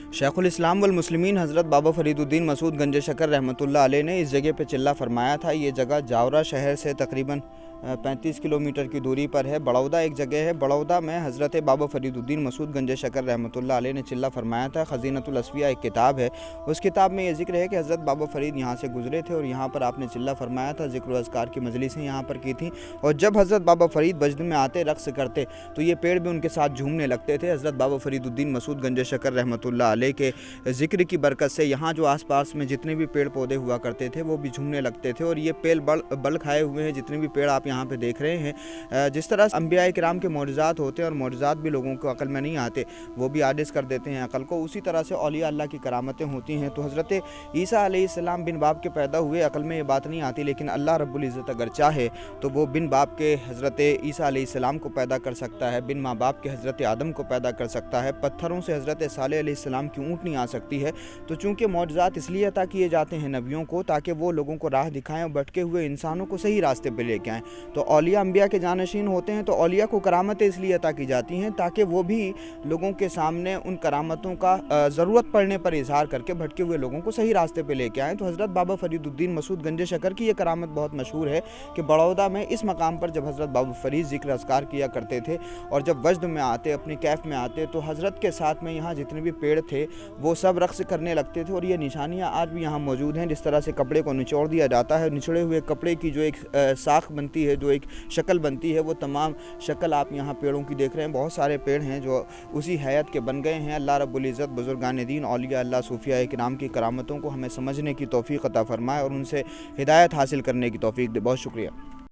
शेखुल इस्लाम वल मुस्लिमीन हज़रत बाबा फरीदुद्दीन मसूद गंज शकर रहमतुल्लाह अलैह ने इस जगह पे चिल्ला फरमाया था। ये जगह जावरा शहर से तकरीबन 35 किलोमीटर की दूरी पर है। बड़ौदा एक जगह है, बड़ौदा में हज़रत बाबा फरीदुद्दीन मसूद गंज शकर रहमतुल्लाह अलैह ने चिल्ला फरमाया था। खज़ीनतुल असफ़िया एक किताब है, उस किताब में ये ज़िक्र है कि हज़रत बाबा फ़रीद यहाँ से गुज़रे थे और यहाँ पर आपने चिल्ला फरमाया था। ज़िक्र व अज़कार की मजलिसें यहाँ पर की थी और जब हज़रत बाबा फ़रीद वजद में आते, रक़्स करते तो ये पेड़ भी उनके साथ झूमने लगते थे। हज़रत बाबा फरीदुद्दीन मसूद गंज शकर रहमतुल्लाह अलैह के ज़िक्र की बरकत से यहाँ जो आस पास में जितने भी पेड़ पौधे हुआ करते थे वो भी झूमने लगते थे और ये पेड़ बल खाए हुए हैं। जितने भी पेड़ आप यहाँ पे देख रहे हैं, जिस तरह अंबिया किराम के मौजज़ात होते हैं और मौजज़ात भी लोगों को अक़ल में नहीं आते, वो भी आजिज़ कर देते हैं अक़ल को, उसी तरह से औलिया अल्लाह की करामतें होती हैं। तो हज़रत ईसा अलैहिस्सलाम बिन बाप के पैदा हुए, अक़ल में ये बात नहीं आती, लेकिन अल्लाह रब्बुल इज़्ज़त अगर चाहे तो वो बिन बाप के हज़रत ईसा अलैहिस्सलाम को पैदा कर सकता है, बिन माँ बाप के हज़रत आदम को पैदा कर सकता है। पत्थरों से हज़रत सालेह अलैहिस्सलाम की ऊँटनी आ सकती है। तो चूँकि मौजज़ात इसलिए अता किए जाते हैं नबियों को ताकि वो लोगों को राह दिखाएं और भटके हुए इंसानों को सही रास्ते पर लेके आएँ। तो औलिया अंबिया के जानशीन होते हैं, तो औलिया को करामतें इसलिए अता की जाती हैं ताकि वो भी लोगों के सामने उन करामतों का ज़रूरत पड़ने पर इजहार करके भटके हुए लोगों को सही रास्ते पे लेके आएँ। तो हज़रत बाबा फरीदुद्दीन मसूद गंज शकर की ये करामत बहुत मशहूर है कि बड़ौदा में इस मकाम पर जब हज़रत बाबा फ़रीद ज़िक्र अज़कार किया करते थे और जब वजद में आते, अपनी कैफ़ में आते, तो हज़रत के साथ में यहाँ जितने भी पेड़ थे वो सब रक़्स करने लगते थे। और ये निशानियाँ आज भी यहाँ मौजूद हैं। जिस तरह से कपड़े को निचोड़ दिया जाता है, निचोड़े हुए कपड़े की जो एक साख बनती है, जो एक शक्ल बनती है, वो तमाम शक्ल आप यहाँ पेड़ों की देख रहे हैं। बहुत सारे पेड़ हैं जो उसी हैत के बन गए हैं। अल्लाह रब्बुल इज़्ज़त बुज़ुर्गान दीन, औलिया अल्लाह, सूफिया किराम की करामतों को हमें समझने की तौफ़ीक़ अता फ़रमाए और उनसे हिदायत हासिल करने की तौफ़ीक़ दे। बहुत शुक्रिया।